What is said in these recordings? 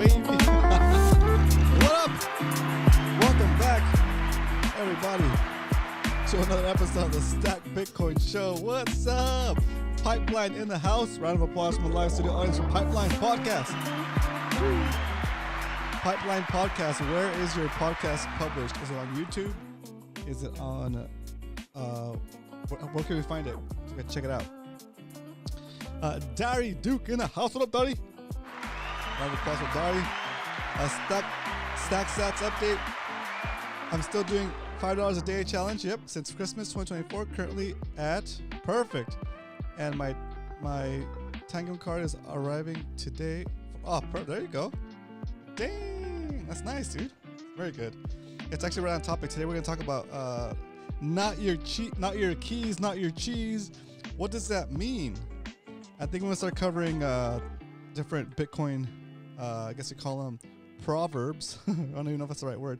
baby. What up? Welcome back, everybody, to another episode of the Stack Bitcoin Show. What's up? Pipeline in the house. Round of applause from the live studio audience for Pipeline Podcast. Pipeline Podcast. Where is your podcast published? Is it on YouTube? Is it on... where can we find it? Check it out. Dari Duke in the house. What up, Dari? Round of applause for Dari. Stack Sats update. I'm still doing $5 a day challenge. Yep, since Christmas 2024. Currently at perfect. And my Tangum card is arriving today. Oh, there you go. Dang, that's nice, dude. Very good. It's actually right on topic. Today we're gonna talk about not your keys, not your cheese. What does that mean? I think we're gonna start covering different Bitcoin. I guess you call them proverbs. I don't even know if that's the right word.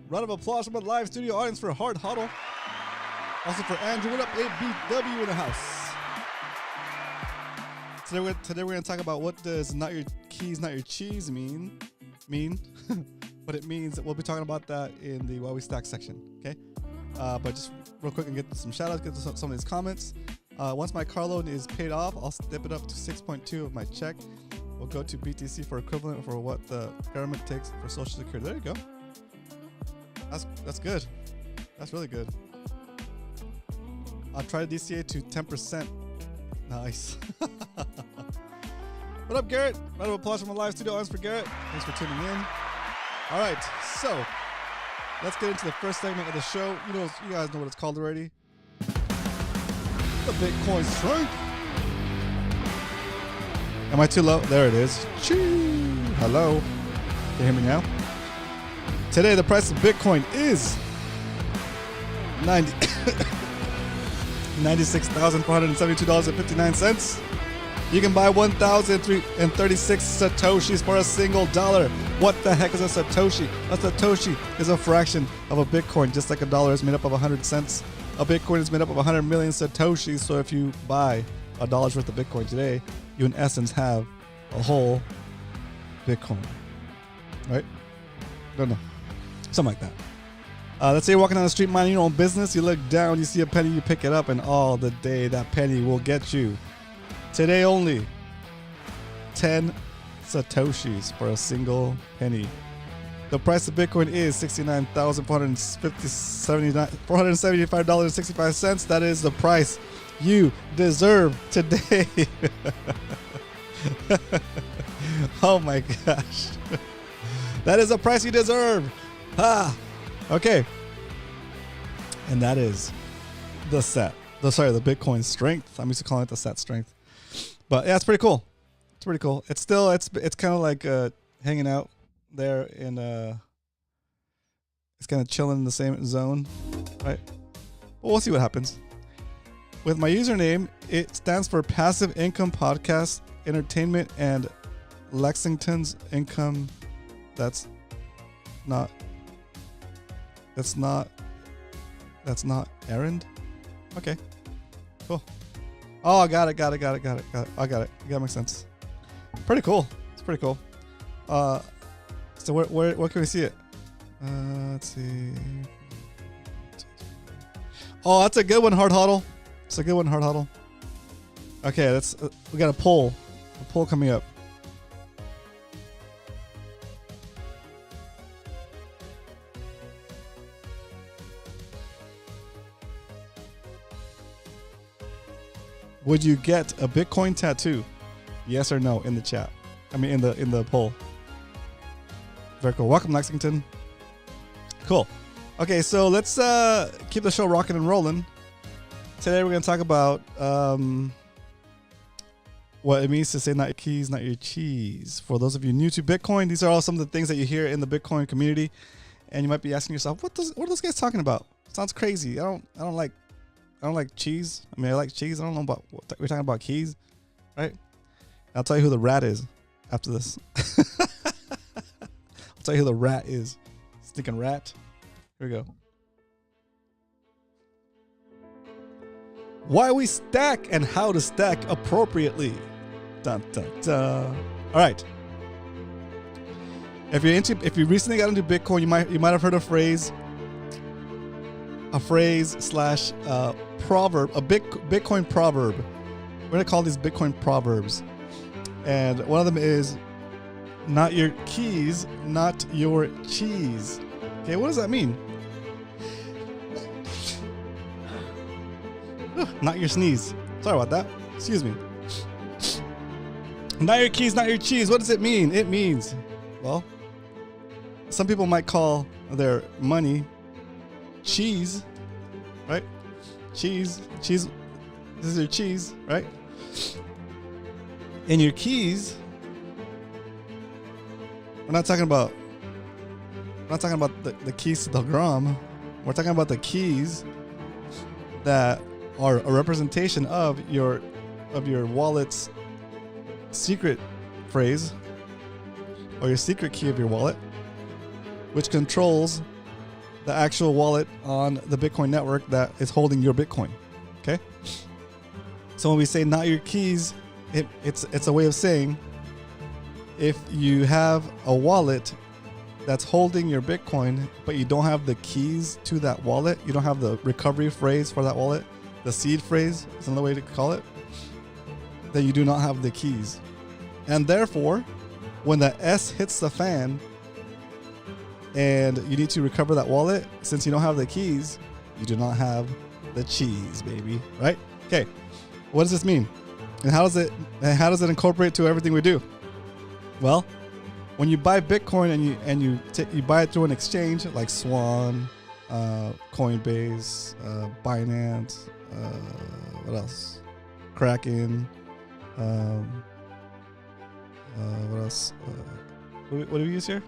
Round of applause from the live studio audience for Hard Huddle. Also for Andrew. What up, ABW in the house? Today we're going to talk about what does not your keys, not your cheese mean. But it means we'll be talking about that in the While We Stack section, okay? But just real quick and get some shout outs, get to some of these comments. Once my car loan is paid off, I'll step it up to 6.2 of my check. We'll go to BTC for equivalent for what the government takes for Social Security. There you go. That's good. That's really good. I'll try to DCA to 10%. Nice. What up, Garrett? Round of applause from a live studio audience for Garrett. Thanks for tuning in. All right, so let's get into the first segment of the show. You guys know what it's called already. The Bitcoin Strength. Am I too low? There it is. Choo. Hello. Can you hear me now? Today, the price of Bitcoin is $96,472.59. You can buy 1,036 Satoshis for a single dollar. What the heck is a Satoshi? A Satoshi is a fraction of a Bitcoin, just like a dollar is made up of 100 cents. A Bitcoin is made up of 100 million Satoshis, so if you buy $1 worth of Bitcoin today, you in essence have a whole Bitcoin. Right? Don't know. Something like that. Let's say you're walking down the street minding your own business. You look down, you see a penny, you pick it up, and all the day that penny will get you. Today only, 10 Satoshis for a single penny. The price of Bitcoin is $69,475.65. That is the price you deserve today. Oh my gosh. That is the price you deserve. Okay. And that is the Bitcoin strength. I'm used to calling it the set strength. But yeah, it's pretty cool. It's pretty cool. It's still, it's kind of like hanging out there in it's kind of chilling in the same zone, right? Well, we'll see what happens. With my username, it stands for Passive Income Podcast Entertainment and Lexington's Income. That's not errand. Okay, cool. Oh, I got it. I got it. That makes sense. Pretty cool. It's pretty cool. So where can we see it? Let's see. Oh, that's a good one, Hard Huddle. It's a good one, Hard Huddle. Okay, we got a poll coming up. Would you get a Bitcoin tattoo? Yes or no in the chat. I mean in the poll. Very cool. Welcome, Lexington. Cool. Okay, so let's keep the show rocking and rolling. Today we're going to talk about what it means to say not your keys, not your cheese. For those of you new to Bitcoin, these are all some of the things that you hear in the Bitcoin community, and you might be asking yourself, what are those guys talking about? Sounds crazy. I don't like cheese. I mean, I like cheese. I don't know about what we're talking about keys, right? I'll tell you who the rat is after this. I'll tell you who the rat is. Stinking rat. Here we go. Why we stack and how to stack appropriately. Dun, dun, dun. All right. If you recently got into Bitcoin, you might have heard a phrase slash proverb, a Bitcoin proverb. We're gonna call these Bitcoin proverbs, and one of them is, "Not your keys, not your cheese." Okay, what does that mean? Not your sneeze. Sorry about that. Excuse me. Not your keys, not your cheese. What does it mean? It means, well, some people might call their money cheese, right? Cheese. This is your cheese, right? And your keys, we're not talking about the keys to the Grom. We're talking about the keys that are a representation of your wallet's secret phrase, or your secret key of your wallet, which controls the actual wallet on the Bitcoin network that is holding your Bitcoin. Okay? So when we say not your keys, it's a way of saying, if you have a wallet that's holding your Bitcoin, but you don't have the keys to that wallet, you don't have the recovery phrase for that wallet, the seed phrase is another way to call it, then you do not have the keys. And therefore, when the S hits the fan and you need to recover that wallet, since you don't have the keys, you do not have the cheese, baby. Right? Okay. What does this mean? And how does it incorporate to everything we do? Well, when you buy Bitcoin and you buy it through an exchange like Swan, Coinbase, Binance, what else? Kraken. What else? What do we use here?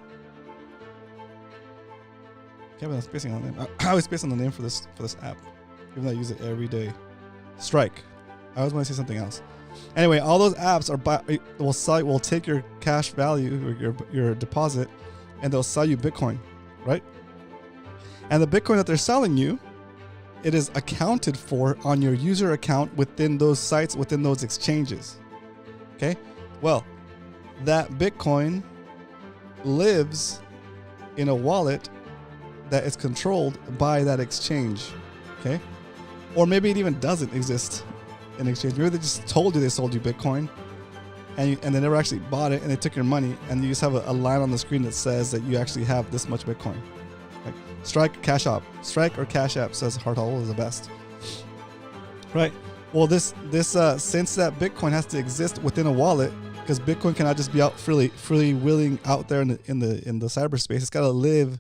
I'm spacing on the name. I always space on the name for this app, even though I use it every day. Strike. I always want to say something else. Anyway, all those apps will take your cash value or your deposit, and they'll sell you Bitcoin, right? And the Bitcoin that they're selling you, it is accounted for on your user account within those sites, within those exchanges. Okay? Well, that Bitcoin lives in a wallet that is controlled by that exchange. Okay? Or maybe it even doesn't exist in exchange. Maybe they just told you they sold you Bitcoin and they never actually bought it, and they took your money, and you just have a line on the screen that says that you actually have this much Bitcoin. Like Strike or Cash App. Strike or Cash App says Hartall is the best. Right. Well, this since that Bitcoin has to exist within a wallet, because Bitcoin cannot just be out freely wheeling out there in the cyberspace. It's got to live.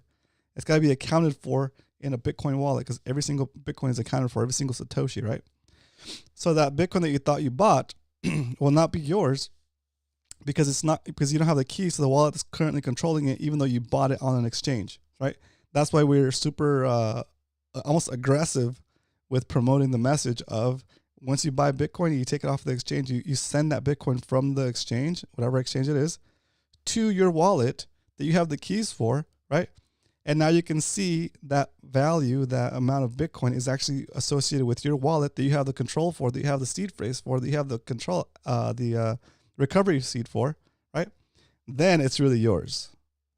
It's got to be accounted for in a Bitcoin wallet, because every single Bitcoin is accounted for, every single Satoshi, right? So that Bitcoin that you thought you bought will not be yours, because you don't have the keys to the wallet that's currently controlling it, even though you bought it on an exchange, right? That's why we're super almost aggressive with promoting the message of, once you buy Bitcoin, you take it off the exchange, you send that Bitcoin from the exchange, whatever exchange it is, to your wallet that you have the keys for, right? And now you can see that value, that amount of Bitcoin is actually associated with your wallet that you have the control for, that you have the seed phrase for, that you have the control, the recovery seed for, right? Then it's really yours.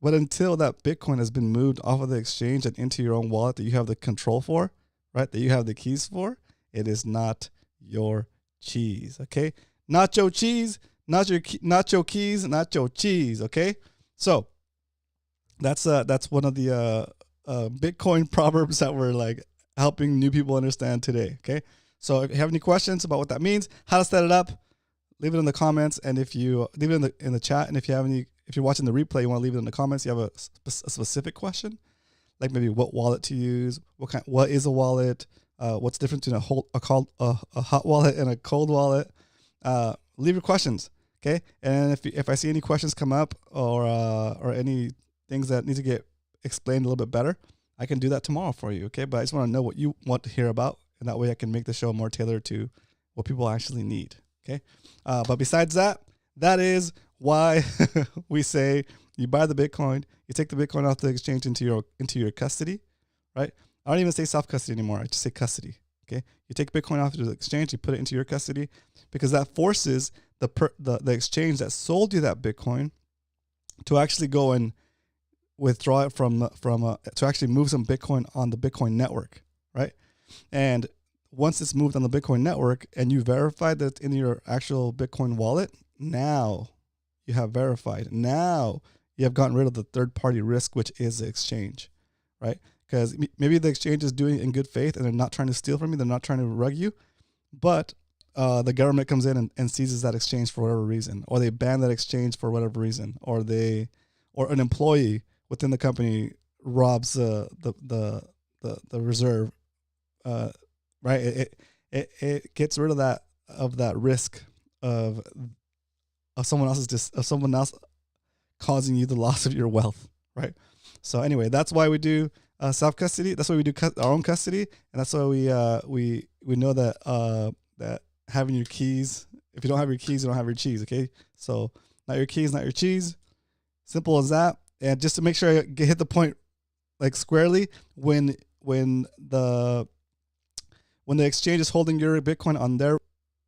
But until that Bitcoin has been moved off of the exchange and into your own wallet that you have the control for, right, that you have the keys for, it is not your cheese, okay? Nacho cheese, nacho keys, nacho cheese, okay? So that's one of the Bitcoin proverbs that we're like helping new people understand today, okay? So if you have any questions about what that means, how to set it up, leave it in the comments, and if you leave it in the chat, and if you're watching the replay, you want to leave it in the comments, you have a specific question, like maybe what wallet to use, what is a wallet, what's different between a hot wallet and a cold wallet. Leave your questions, okay? And if I see any questions come up or any things that need to get explained a little bit better, I can do that tomorrow for you, okay? But I just want to know what you want to hear about, and that way I can make the show more tailored to what people actually need, okay? But besides that, that is why we say you buy the Bitcoin, you take the Bitcoin off the exchange into your custody, right? I don't even say self-custody anymore. I just say custody, okay? You take Bitcoin off the exchange, you put it into your custody, because that forces the exchange that sold you that Bitcoin to actually go and withdraw it from to actually move some Bitcoin on the Bitcoin network, right? And once it's moved on the Bitcoin network and you verified that it's in your actual Bitcoin wallet, now you have verified. Now you have gotten rid of the third-party risk, which is the exchange, right? Because maybe the exchange is doing it in good faith and they're not trying to steal from you, they're not trying to rug you, but the government comes in and seizes that exchange for whatever reason, or they ban that exchange for whatever reason, or an employee within the company robs the reserve, right? It gets rid of that risk of someone else causing you the loss of your wealth, right? So anyway, that's why we do self custody. That's why we do our own custody, and that's why we know that that having your keys. If you don't have your keys, you don't have your cheese. Okay, so not your keys, not your cheese. Simple as that. And just to make sure I hit the point like squarely, when the exchange is holding your Bitcoin on their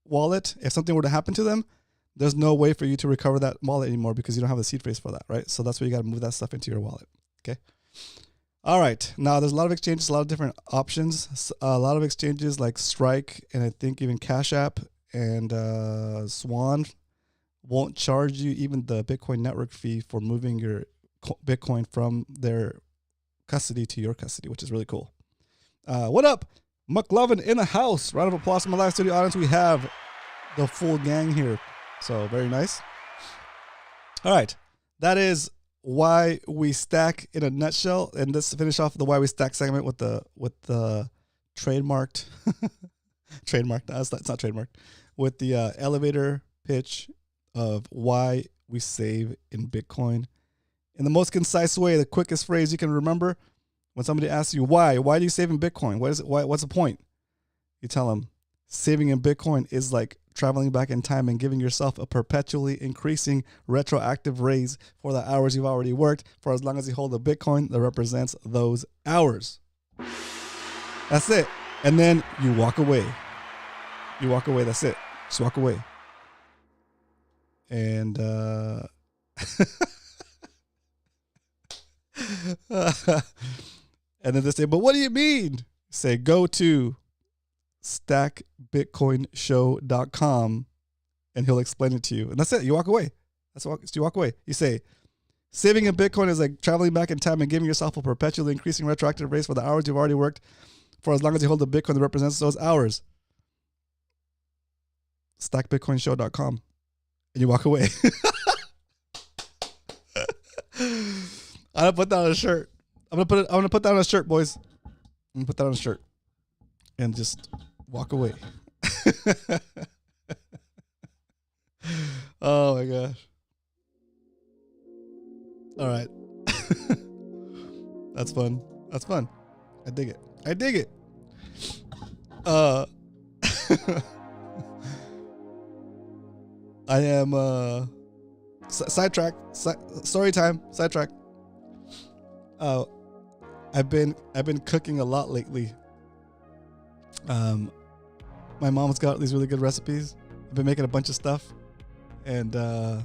wallet, if something were to happen to them, there's no way for you to recover that wallet anymore because you don't have the seed phrase for that, right? So that's why you got to move that stuff into your wallet. Okay. All right. Now there's a lot of exchanges, a lot of different options, a lot of exchanges like Strike and I think even Cash App and Swan won't charge you even the Bitcoin network fee for moving your Bitcoin from their custody to your custody, which is really cool. What up? McLovin in the house. Round of applause from my live studio audience. We have the full gang here. So very nice. All right. That is why we stack in a nutshell. And let's finish off the why we stack segment with the trademarked trademarked. No, it's not trademarked. With the elevator pitch of why we save in Bitcoin in the most concise way, the quickest phrase you can remember. When somebody asks you why do you save in Bitcoin? What's the point? You tell them saving in Bitcoin is like traveling back in time and giving yourself a perpetually increasing retroactive raise for the hours you've already worked for as long as you hold a Bitcoin that represents those hours. That's it. And then you walk away. You walk away. That's it. Just walk away. And and then they say, but what do you mean? Say, go to stackbitcoinshow.com and he'll explain it to you. And that's it. You walk away. You walk away. You say, saving in Bitcoin is like traveling back in time and giving yourself a perpetually increasing retroactive raise for the hours you've already worked for as long as you hold the Bitcoin that represents those hours. Stackbitcoinshow.com. And you walk away. I'm gonna put that on a shirt. I'm gonna put that on a shirt, boys. I'm gonna put that on a shirt. And just walk away. Oh my gosh. All right. That's fun. That's fun. I dig it. I dig it. I am sidetrack. Story time. Sidetrack. I've been cooking a lot lately. My mom's got these really good recipes. I've been making a bunch of stuff, and I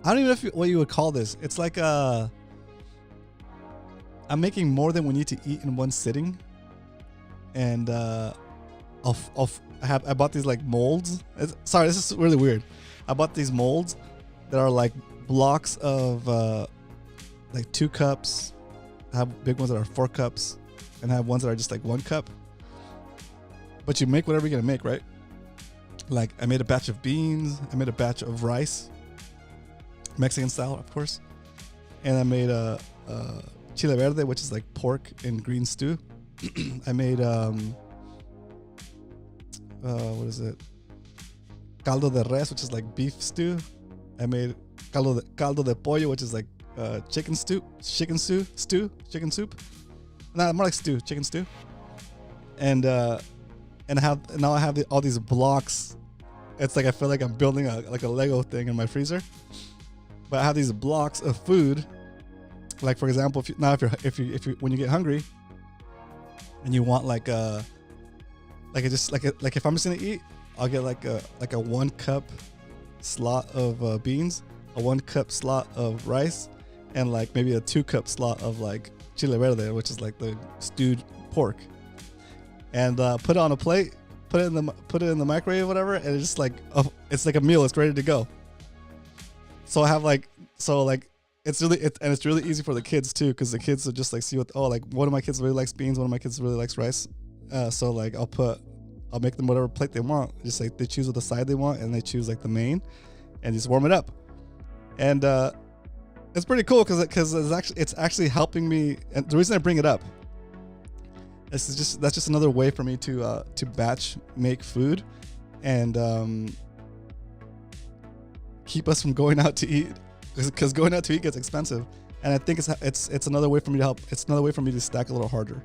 don't even know what you would call this. It's like I'm making more than we need to eat in one sitting, and I bought these like molds. Sorry, this is really weird. I bought these molds that are like blocks of like 2 cups. I have big ones that are 4 cups, and I have ones that are just like 1 cup. But you make whatever you're gonna make, right? Like I made a batch of beans. I made a batch of rice, Mexican style, of course. And I made a chile verde, which is like pork and green stew. I made what is it? Caldo de res, which is like beef stew. I made caldo de pollo, which is like chicken soup. Nah, more like stew, chicken stew. And now I have all these blocks. It's like I feel like I'm building a Lego thing in my freezer. But I have these blocks of food. Like for example, if you when you get hungry and you want if I'm just gonna eat, I'll get like a 1 cup slot of beans, a 1 cup slot of rice, and like maybe a 2-cup slot of like chile verde, which is like the stewed pork, and put it on a plate, put it in the microwave or whatever, and it's just like it's like a meal. It's ready to go. So I have like it's really easy for the kids too, because the kids will just like see like one of my kids really likes beans, one of my kids really likes rice. So like I'll make them whatever plate they want. Just like they choose what the side they want, and they choose like the main, and just warm it up. And it's pretty cool because it's actually helping me. And the reason I bring it up, that's just another way for me to batch make food, and keep us from going out to eat, because going out to eat gets expensive. And I think it's another way for me to help. It's another way for me to stack a little harder,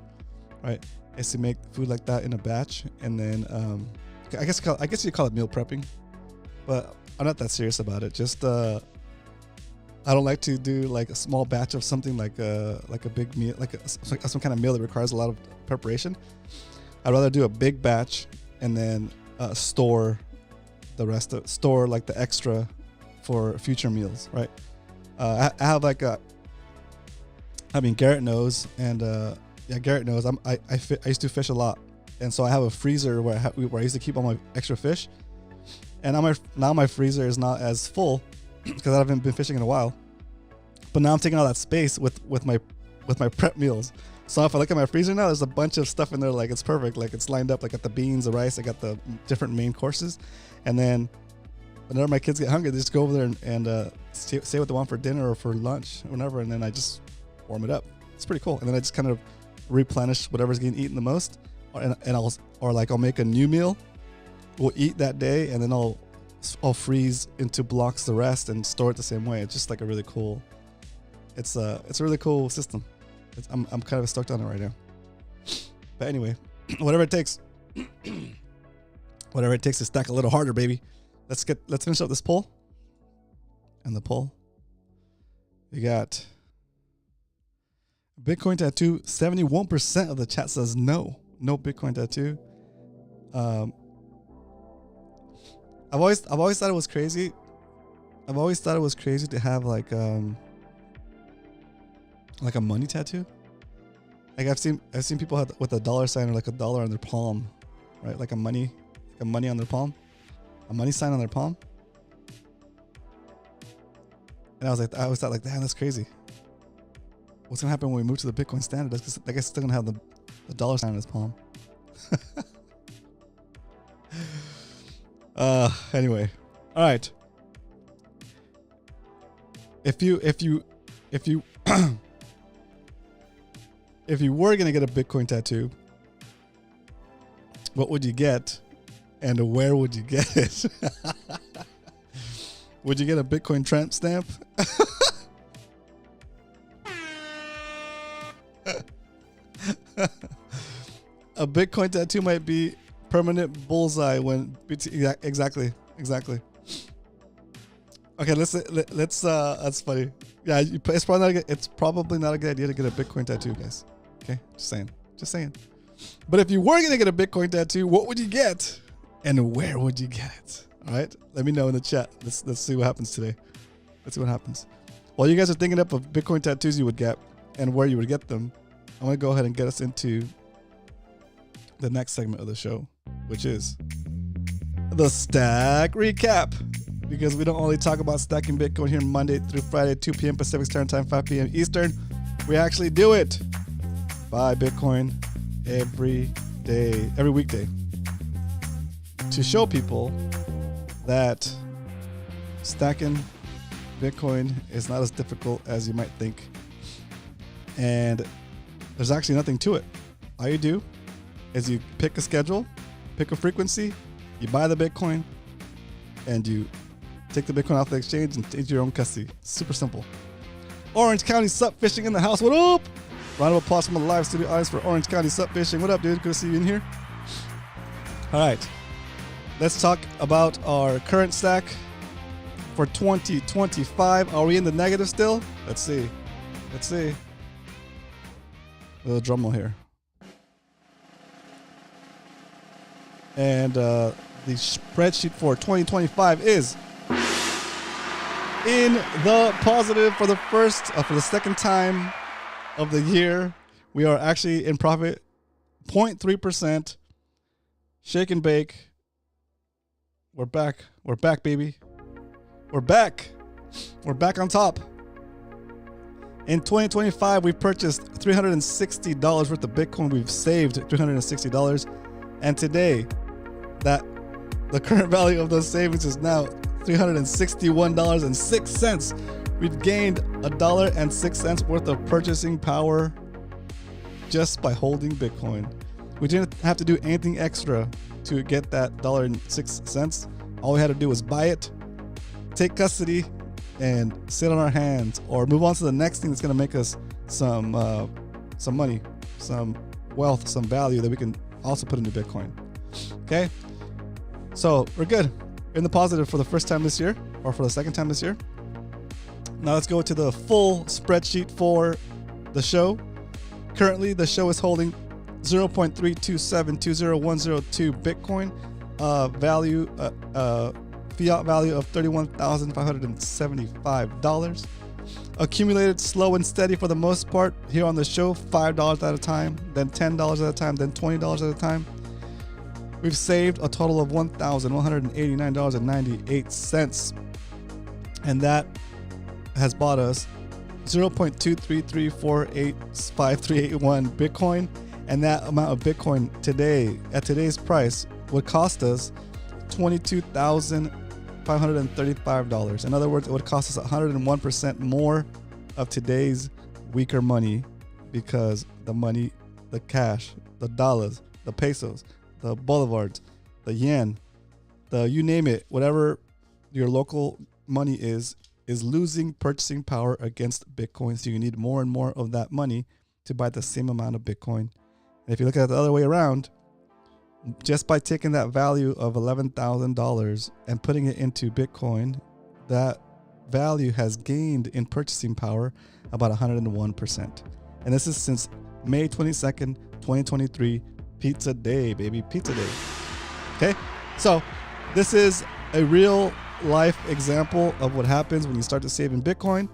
right? Is to make food like that in a batch, and then I guess you call it meal prepping, but I'm not that serious about it. Just I don't like to do like a small batch of something like a big meal, like some kind of meal that requires a lot of preparation. I'd rather do a big batch and then store the rest of like the extra for future meals, right? I have like Garrett knows, and Garrett knows I used to fish a lot, and so I have a freezer where I used to keep all my extra fish, and now my freezer is not as full because I haven't been fishing in a while. But now I'm taking all that space with my prep meals. So if I look at my freezer now, there's a bunch of stuff in there. Like it's perfect. Like it's lined up. Like I got the beans, the rice. I got the different main courses, and then whenever my kids get hungry, they just go over there and say what they want for dinner or for lunch, or whatever, and then I just warm it up. It's pretty cool. And then I just kind of replenish whatever's getting eaten the most, I'll make a new meal. We'll eat that day, and then I'll freeze into blocks the rest and store it the same way. It's just like a really cool. It's a really cool system. I'm kind of stoked on it right now. But anyway, whatever it takes to stack a little harder, baby. Let's finish up this poll. And the poll, we got Bitcoin tattoo. 71% of the chat says no Bitcoin tattoo. I've always thought it was crazy. I've always thought it was crazy to have like a money tattoo. Like I've seen people with a dollar sign or like a dollar on their palm, right? Like a money on their palm, a money sign on their palm. And I always thought like, damn, that's crazy. What's gonna happen when we move to the Bitcoin standard? That guy's still gonna have the dollar sign on his palm. Anyway, all right. If you if you were gonna get a Bitcoin tattoo, what would you get, and where would you get it? Would you get a Bitcoin tramp stamp? A Bitcoin tattoo might be permanent bullseye when exactly. Okay, let's that's funny. Yeah, it's probably not a good idea to get a Bitcoin tattoo, guys. Okay, just saying. But if you were gonna get a Bitcoin tattoo, what would you get, and where would you get it? All right, let me know in the chat. Let's see what happens today. Let's see what happens. While you guys are thinking up of Bitcoin tattoos you would get and where you would get them, I'm gonna go ahead and get us into the next segment of the show, which is the Stack Recap. Because we don't only talk about stacking Bitcoin here Monday through Friday, 2 p.m. Pacific Standard Time, 5 p.m. Eastern. We actually do it. Buy Bitcoin every weekday, to show people that stacking Bitcoin is not as difficult as you might think. And there's actually nothing to it. All you do is you pick a schedule, pick a frequency, you buy the Bitcoin, and you take the Bitcoin off the exchange and into your own custody. Super simple. Orange County Sup Fishing in the house. What up? Round of applause from the live studio audience for Orange County Sup Fishing. What up, dude? Good to see you in here. All right. Let's talk about our current stack for 2025. Are we in the negative still? Let's see. A little drum roll here. And the spreadsheet for 2025 is in the positive for the second time of the year. We are actually in profit, 0.3%. Shake and bake. We're back. We're back, baby. We're back. We're back on top. In 2025, we purchased $360 worth of Bitcoin. We've saved $360. And today, the current value of those savings is now $361.06. We've gained $1.06 worth of purchasing power just by holding Bitcoin. We didn't have to do anything extra to get that $1.06. All we had to do was buy it, take custody, and sit on our hands, or move on to the next thing that's going to make us some money, some wealth, some value that we can also put into Bitcoin. Okay, so we're good. In the positive for the first time this year, or for the second time this year. Now let's go to the full spreadsheet for the show. Currently, the show is holding 0.3272010 Bitcoin, fiat value of $31,575. Accumulated slow and steady for the most part here on the show, $5 at a time, then $10 at a time, then $20 at a time. We've saved a total of $1,189.98, and that has bought us 0.233485381 Bitcoin, and that amount of Bitcoin today, at today's price, would cost us $22,535. In other words, it would cost us 101% more of today's weaker money, because the money, the cash, the dollars, the pesos, the bolivares, the yen, you name it, whatever your local money is losing purchasing power against Bitcoin. So you need more and more of that money to buy the same amount of Bitcoin. And if you look at it the other way around, just by taking that value of $11,000 and putting it into Bitcoin, that value has gained in purchasing power about 101%. And this is since May 22nd, 2023, pizza day, baby, pizza day. Okay, so this is a real life example of what happens when you start to save in Bitcoin.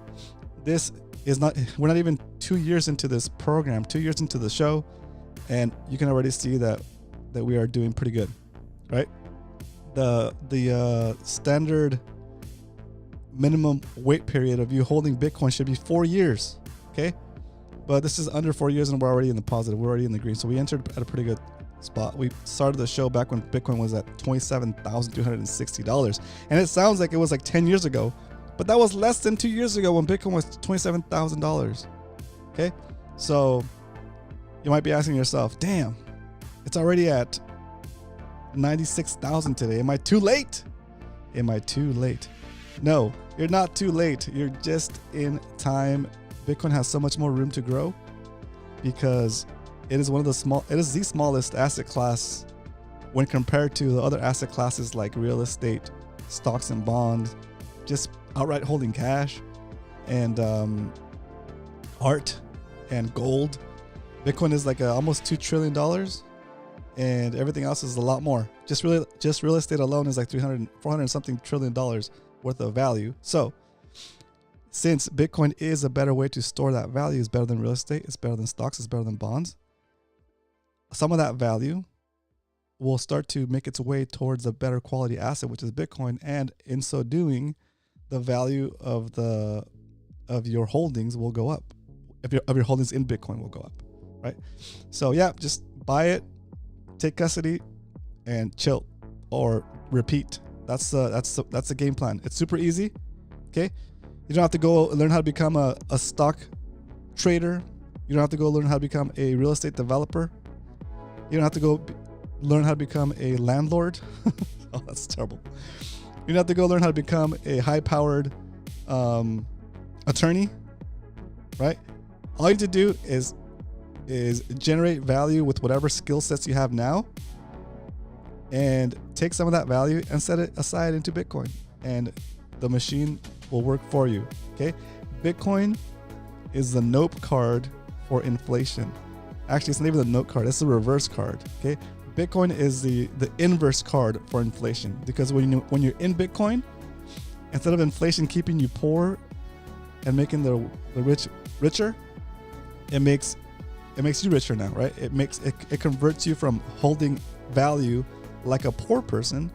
This is not, we're not even 2 years into this program, 2 years into the show, and you can already see that we are doing pretty good, right? The standard minimum wait period of you holding Bitcoin should be 4 years, okay? But this is under 4 years and we're already in the positive. We're already in the green. So we entered at a pretty good spot. We started the show back when Bitcoin was at $27,360. And it sounds like it was like 10 years ago, but that was less than 2 years ago when Bitcoin was $27,000. Okay? So you might be asking yourself, damn, it's already at 96,000 today. Am I too late? Am I too late? No, you're not too late. You're just in time. Bitcoin has so much more room to grow because it is the smallest asset class when compared to the other asset classes like real estate, stocks and bonds, just outright holding cash, and art and gold. Bitcoin is like almost $2 trillion, and everything else is a lot more. Just real estate alone is like 400 something trillion dollars worth of value. So since Bitcoin is a better way to store that value, it's better than real estate, it's better than stocks, it's better than bonds, some of that value will start to make its way towards a better quality asset, which is Bitcoin. And in so doing, the value of your holdings will go up. Of your holdings in Bitcoin will go up, right? So yeah, just buy it, take custody, and chill or repeat. That's the game plan. It's super easy. Okay, you don't have to go learn how to become a stock trader. You don't have to go learn how to become a real estate developer. You don't have to go learn how to become a landlord. Oh, that's terrible. You don't have to go learn how to become a high-powered attorney, right? All you need to do is generate value with whatever skill sets you have now, and take some of that value and set it aside into Bitcoin, and the machine will work for you. Okay, Bitcoin is the note card for inflation. Actually, it's not even the note card, it's the reverse card. Okay, Bitcoin is the inverse card for inflation, because when you're in Bitcoin instead of inflation keeping you poor and making the rich richer, it makes you richer now, right? It converts you from holding value like a poor person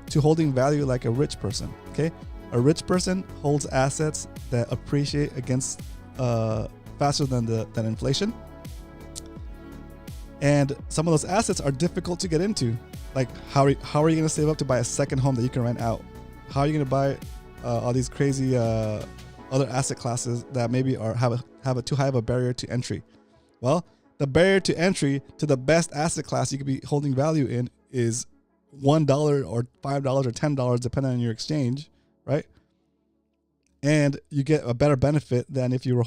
to holding value like a rich person. Okay, a rich person holds assets that appreciate against faster than inflation, and some of those assets are difficult to get into. Like how are you going to save up to buy a second home that you can rent out? How are you going to buy all these crazy other asset classes that maybe have a too high of a barrier to entry? Well, the barrier to entry to the best asset class you could be holding value in is $1 or $5 or $10, depending on your exchange, right? And you get a better benefit than if you were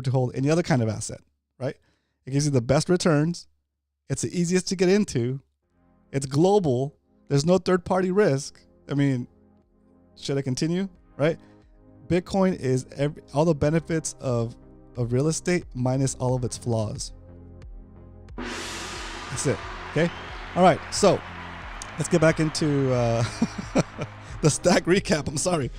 to hold any other kind of asset, right? It gives you the best returns. It's the easiest to get into. It's global. There's no third-party risk. I mean, should I continue? Right? Bitcoin is all the benefits of real estate minus all of its flaws. That's it. Okay? All right. So let's get back into the stack recap. I'm sorry,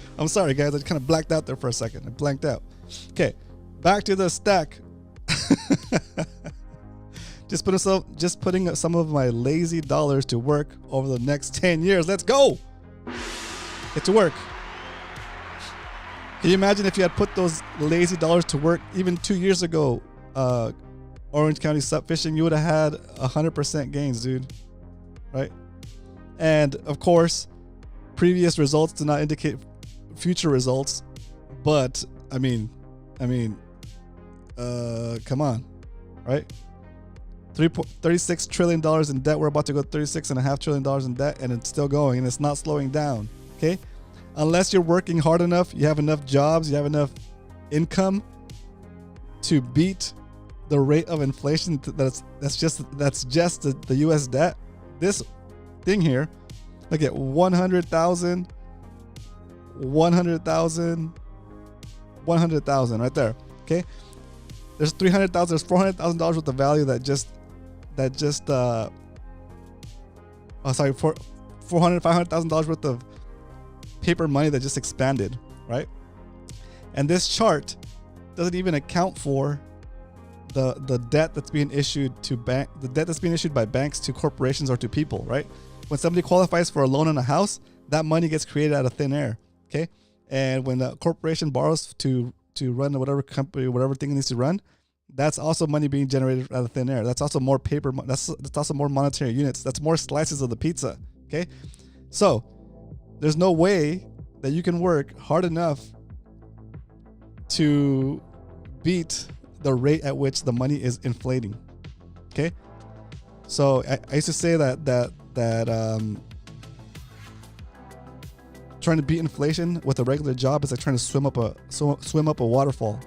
guys. I kind of blacked out there for a second. I blanked out. Okay. Back to the stack. Just putting some of my lazy dollars to work over the next 10 years. Let's go. Get to work. Can you imagine if you had put those lazy dollars to work even 2 years ago, Orange County sup fishing, you would have had 100% gains, dude. Right? And of course, previous results do not indicate future results, but I mean, come on, right? $36 trillion in debt. We're about to go $36.5 trillion in debt, and it's still going, and it's not slowing down. Okay, unless you're working hard enough, you have enough jobs, you have enough income to beat the rate of inflation. That's just the U.S. debt. This thing here, look at 100,000 right there. Okay, there's 300,000. There's $400,000 worth of value $500,000 worth of paper money that just expanded, right? And this chart doesn't even account for the debt that's being issued by banks to corporations or to people, right? When somebody qualifies for a loan on a house, that money gets created out of thin air, okay? And when the corporation borrows to run whatever company, whatever thing it needs to run, that's also money being generated out of thin air. That's also more paper. That's also more monetary units. That's more slices of the pizza. Okay, so there's no way that you can work hard enough to beat the rate at which the money is inflating. Okay, so I used to say that trying to beat inflation with a regular job is like trying to swim up a waterfall.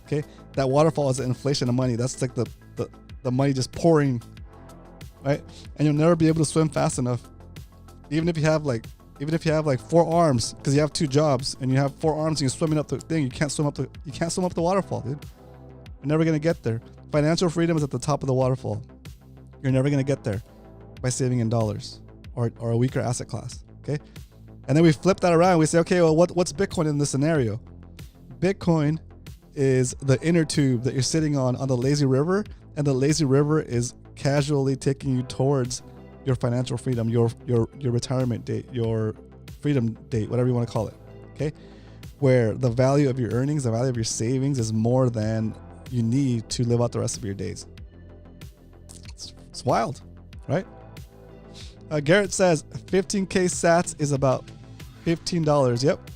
Okay, that waterfall is the inflation of money. That's like the money just pouring, right? And you'll never be able to swim fast enough, even if you have like 4 arms, because you have 2 jobs and you have 4 arms and you're swimming up the thing. You can't swim up the waterfall, dude. You're never gonna get there. Financial freedom is at the top of the waterfall. You're never gonna get there by saving in dollars or a weaker asset class. Okay, and then we flip that around. We say, okay, well, what's Bitcoin in this scenario? Bitcoin is the inner tube that you're sitting on the lazy river, and the lazy river is casually taking you towards your financial freedom, your retirement date, your freedom date, whatever you want to call it. Okay, where the value of your earnings, the value of your savings is more than you need to live out the rest of your days. It's wild, right? Garrett says 15K sats is about $15. Yep,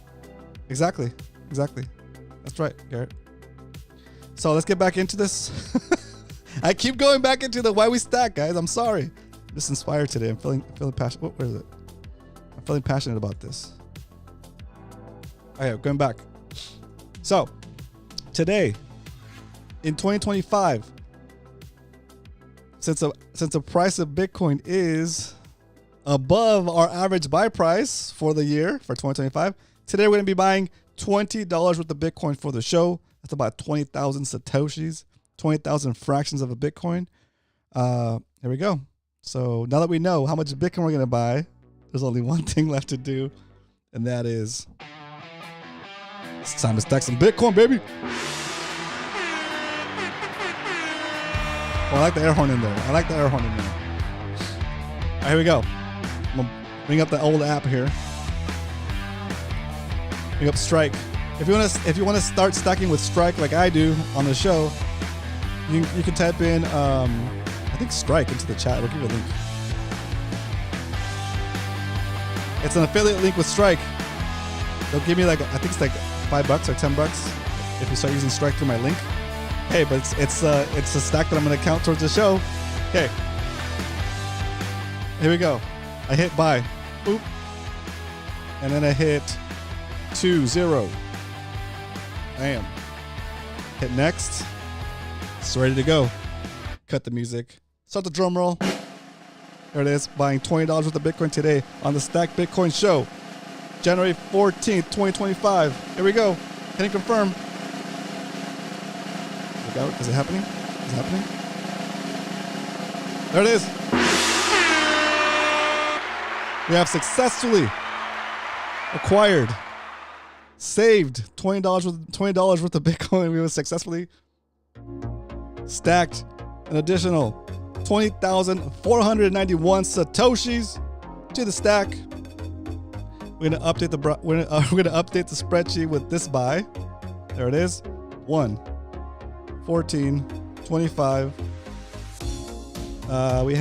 exactly. That's right, Garrett. So let's get back into this. I keep going back into the why we stack, guys. I'm sorry. I'm just inspired today. I'm feeling passionate. Where is it? I'm feeling passionate about this. Okay, going back. So today, in 2025, since the price of Bitcoin is above our average buy price for the year for 2025, today we're going to be buying $20 worth of Bitcoin for the show. That's about 20,000 Satoshis, 20,000 fractions of a Bitcoin. Here we go. So now that we know how much Bitcoin we're going to buy, there's only one thing left to do, and that is It's time to stack some Bitcoin, baby. Oh, I like the air horn in there. All right, here we go. I'm gonna bring up the old app here. Bring up Strike. If you wanna start stacking with Strike like I do on the show, you can type in I think Strike into the chat. We'll give you a link. It's an affiliate link with Strike. They'll give me I think it's like $5 or $10 if you start using Strike through my link. Hey, but it's a stack that I'm gonna count towards the show. Okay. Here we go. I hit buy. Boop. And then I hit 2-0. Bam. Hit next. It's ready to go. Cut the music. Start the drum roll. There it is. Buying $20 worth of Bitcoin today on the Stack Bitcoin Show. January 14th, 2025. Here we go. Hitting confirm. Is it happening? Is it happening? There it is. We have successfully acquired, saved $20 worth of Bitcoin. We have successfully stacked an additional 20,491 satoshis to the stack. We're gonna update the spreadsheet with this buy. There it is. 1, 14, 25. We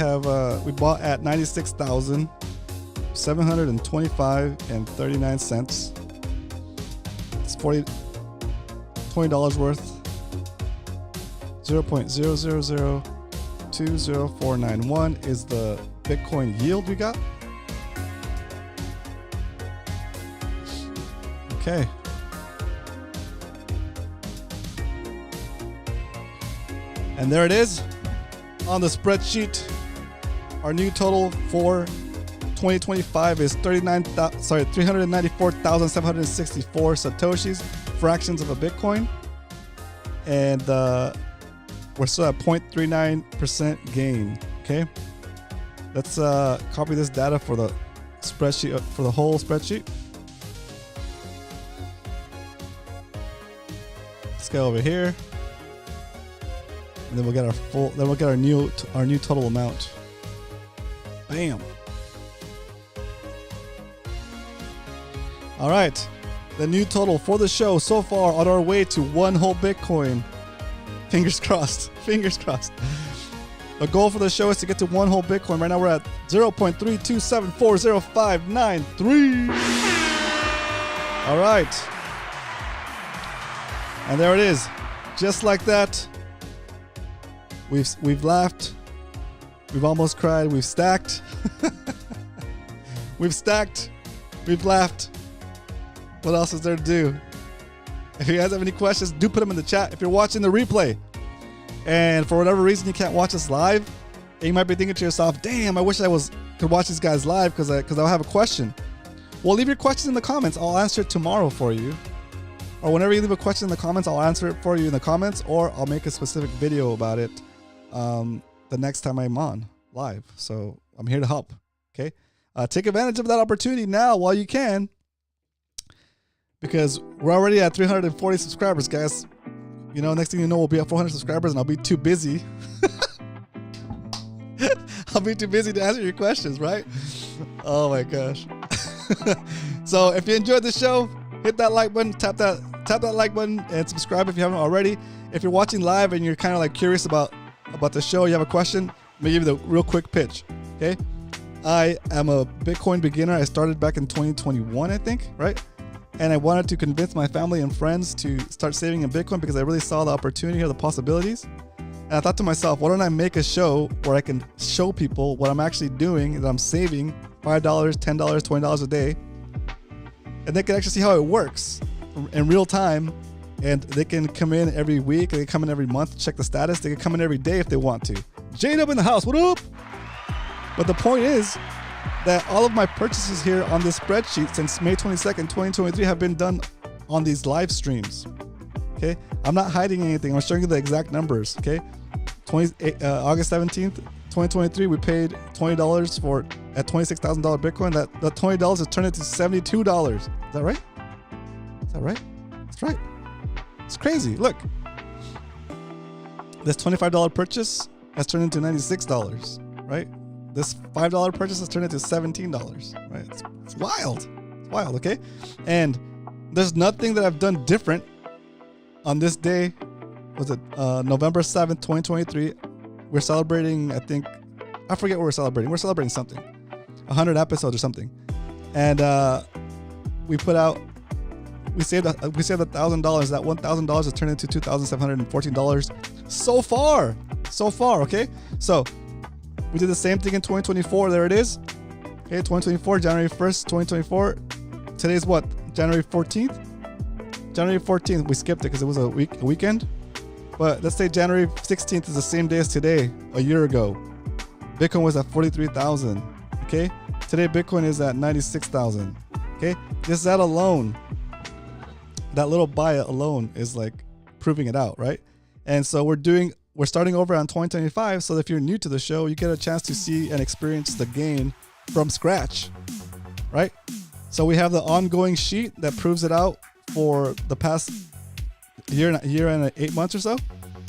bought at 96,725.39 cents. It's $20 worth. 0.000200491 is the Bitcoin yield we got. Okay. And there it is on the spreadsheet. Our new total for 2025 is 394,764 satoshis, fractions of a Bitcoin. And we're still at 0.39% gain. Okay. Let's copy this data for the spreadsheet, for the whole spreadsheet. Let's go over here. And then we'll get our new total amount. Bam. All right. The new total for the show so far on our way to one whole Bitcoin. Fingers crossed. Fingers crossed. The goal for the show is to get to one whole Bitcoin. Right now we're at 0.3274059.3. All right. And there it is. Just like that. We've laughed. We've almost cried. We've stacked. We've stacked. We've laughed. What else is there to do? If you guys have any questions, do put them in the chat. If you're watching the replay and for whatever reason you can't watch us live, and you might be thinking to yourself, damn, I wish I could watch these guys live because I'll have a question. Well, leave your questions in the comments. I'll answer it tomorrow for you. Or whenever you leave a question in the comments, I'll answer it for you in the comments, or I'll make a specific video about it the next time I'm on live. So I'm here to help. Okay. Take advantage of that opportunity now while you can, because we're already at 340 subscribers, guys. You know, next thing you know, we'll be at 400 subscribers and I'll be too busy. I'll be too busy to answer your questions, right? Oh my gosh. So if you enjoyed the show, hit that like button, tap that like button, and subscribe if you haven't already. If you're watching live and you're kind of like curious about the show, you have a question, let me give you the real quick pitch. Okay. I am a Bitcoin beginner. I started back in 2021, I think, right? And I wanted to convince my family and friends to start saving in Bitcoin because I really saw the opportunity here, the possibilities. And I thought to myself, why don't I make a show where I can show people what I'm actually doing, that I'm saving $5, $10, $20 a day, and they can actually see how it works in real time. And they can come in every week, they can come in every month, check the status. They can come in every day if they want to. J-Dub in the house, what up? But the point is that all of my purchases here on this spreadsheet since May 22nd, 2023 have been done on these live streams. Okay, I'm not hiding anything. I'm showing you the exact numbers. Okay, August 17th, 2023, we paid $20 for at $26,000 Bitcoin. That $20 has turned into $72. Is that right? Is that right? That's right. It's crazy. Look, this $25 purchase has turned into $96, right? This $5 purchase has turned into $17, right? It's wild. It's wild, okay? And there's nothing that I've done different on this day. Was it November 7th, 2023? We're celebrating, I forget what we're celebrating. We're celebrating something. 100 episodes or something. And we saved $1,000. That $1,000 has turned into $2,714 so far, okay? So we did the same thing in 2024. There it is. Okay, 2024, January 1st, 2024. Today's what? January 14th? January 14th, we skipped it because it was a weekend. But let's say January 16th is the same day as today, a year ago. Bitcoin was at 43,000. Okay? Today, Bitcoin is at 96,000. Okay? Just that alone, that little buy alone is like proving it out, right? And so we're starting over on 2025. So if you're new to the show, you get a chance to see and experience the gain from scratch, right? So we have the ongoing sheet that proves it out for the past year and 8 months or so,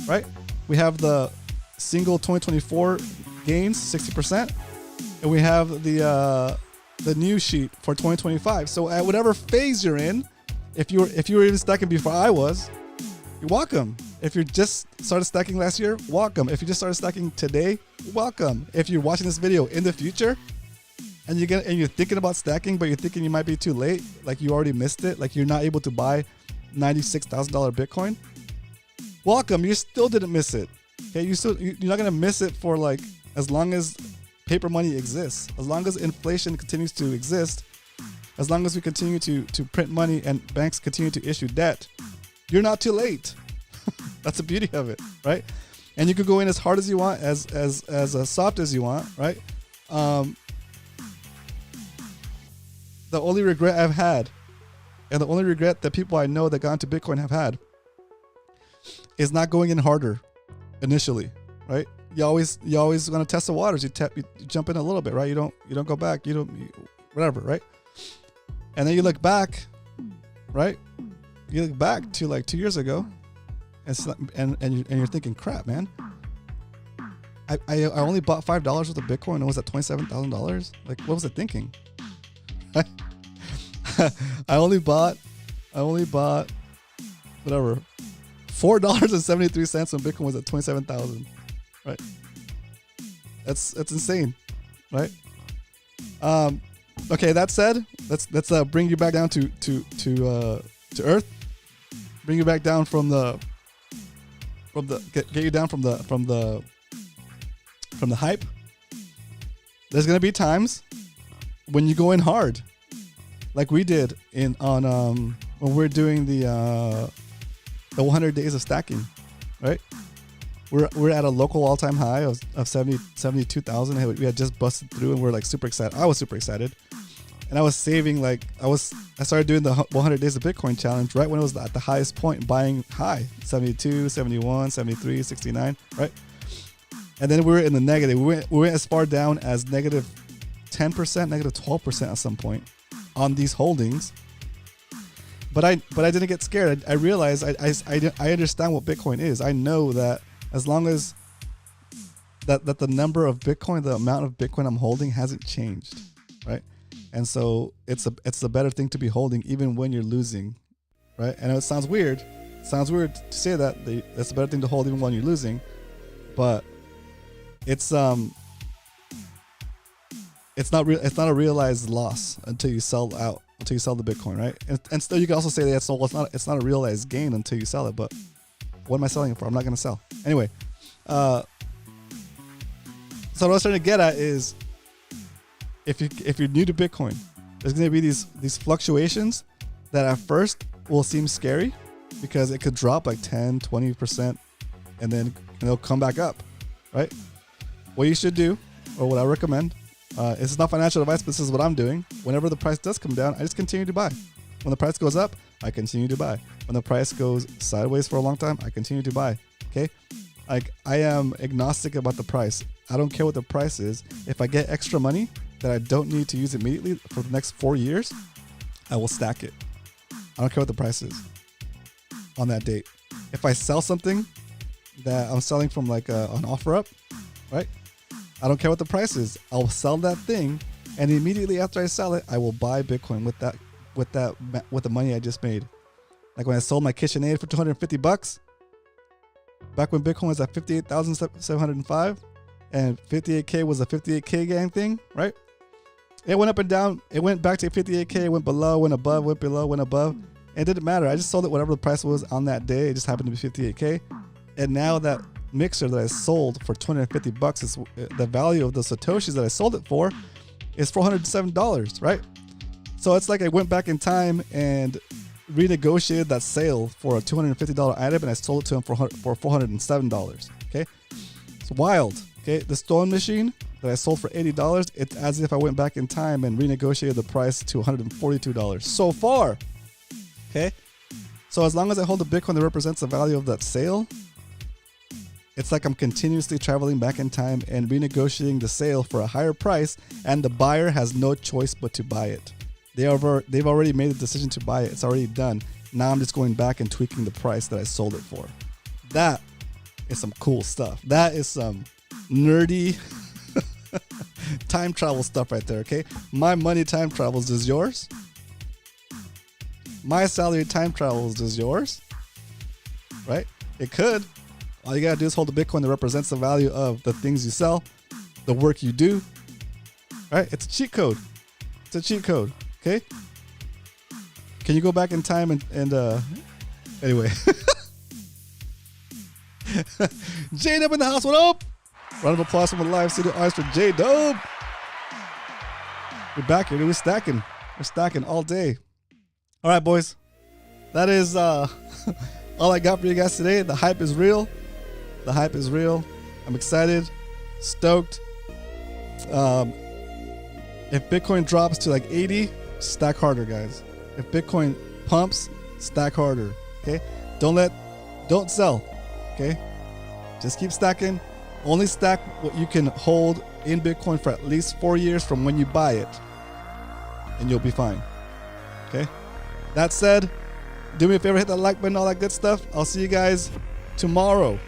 right? We have the single 2024 gains, 60%, and we have the new sheet for 2025. So at whatever phase you're in, if you were even stacking before I was, you're welcome. If you just started stacking last year, welcome. If you just started stacking today, welcome. If you're watching this video in the future and you're thinking about stacking, but you're thinking you might be too late, like you already missed it, like you're not able to buy $96,000 Bitcoin, welcome. You still didn't miss it. Okay, you're not gonna miss it for like as long as paper money exists, as long as inflation continues to exist, as long as we continue to print money and banks continue to issue debt. You're not too late. That's the beauty of it, right? And you could go in as hard as you want, as soft as you want, right? The only regret I've had, and the only regret that people I know that got into Bitcoin have had, is not going in harder initially, right? You always want to test the waters. You jump in a little bit, right? You don't go back. Whatever, right? And then you look back, right? You look back to like 2 years ago, and you're thinking, crap, man. I only bought $5 worth of Bitcoin and it was at $27,000. Like, what was I thinking? I only bought whatever $4.73 when Bitcoin was at 27,000. Right? That's insane, right? Okay. That said, let's bring you back down to earth. Bring you back down get you down from the hype. There's gonna be times when you go in hard, like we did when we're doing the 100 days of stacking, right? We're at a local all-time high of 72,000. We had just busted through, and we're like super excited. I was super excited, and I was saving I started doing the 100 days of Bitcoin challenge right when it was at the highest point, buying high 72, 71, 73, 69, right? And then we were in the negative. We went as far down as negative 10%, negative 12% at some point on these holdings. But I didn't get scared. I realized I understand what Bitcoin is. I know that as long as that the number of Bitcoin, the amount of Bitcoin I'm holding hasn't changed, right? And so it's a better thing to be holding even when you're losing, right? And it sounds weird. It sounds weird to say that it's a better thing to hold even when you're losing, but it's not a realized loss until you sell the Bitcoin, right? And still, you can also say that it's not a realized gain until you sell it. But what am I selling it for? I'm not going to sell anyway. So what I was trying to get at is, if you're new to Bitcoin, there's going to be these fluctuations that at first will seem scary because it could drop like 10, 20%, and then it'll come back up, right? What you should do, or what I recommend. This is not financial advice, but this is what I'm doing. Whenever the price does come down, I just continue to buy. When the price goes up, I continue to buy. When the price goes sideways for a long time, I continue to buy. Okay? Like, I am agnostic about the price. I don't care what the price is. If I get extra money that I don't need to use immediately for the next 4 years, I will stack it. I don't care what the price is. on that date. If I sell something that I'm selling from like an offer up, right? I don't care what the price is. I'll sell that thing, and immediately after I sell it, I will buy Bitcoin with the money I just made. Like when I sold my KitchenAid for $250, back when Bitcoin was at 58,705, and 58K was a 58K gang thing, right? It went up and down. It went back to 58K, it went below, went above, went below, went above. It didn't matter. I just sold it whatever the price was on that day. It just happened to be 58K. And now that mixer that I sold for $250 is the value of the Satoshis that I sold it for is $407, right? So it's like I went back in time and renegotiated that sale for a $250 item, and I sold it to him for $407. Okay, it's wild. Okay, the stone machine that I sold for $80, it's as if I went back in time and renegotiated the price to $142 so far. Okay, so as long as I hold the Bitcoin that represents the value of that sale, it's like I'm continuously traveling back in time and renegotiating the sale for a higher price, and the buyer has no choice but to buy it. They've already made the decision to buy it. It's already done. Now I'm just going back and tweaking the price that I sold it for. That is some cool stuff. That is some nerdy time travel stuff right there, okay? My money time travels. Does yours? My salary time travels. Does yours? Right? It could. All you gotta do is hold the Bitcoin that represents the value of the things you sell, the work you do. Right? It's a cheat code. It's a cheat code. Okay? Can you go back in time and anyway. J-Dub in the house, what up? Round of applause from the live studio audience for J-Dub. We're back here, dude. We're stacking all day. All right, boys. That is all I got for you guys today. The hype is real. The hype is real. I'm excited, stoked. If Bitcoin drops to like 80, stack harder, guys. If Bitcoin pumps, stack harder. Okay? Don't sell. Okay? Just keep stacking. Only stack what you can hold in Bitcoin for at least 4 years from when you buy it, and you'll be fine. Okay? That said, do me a favor, hit that like button, all that good stuff. I'll see you guys tomorrow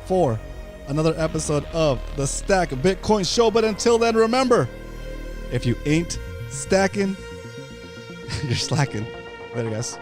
for another episode of the Stack Bitcoin Show. But until then, remember, if you ain't stacking, you're slacking. Later, guys.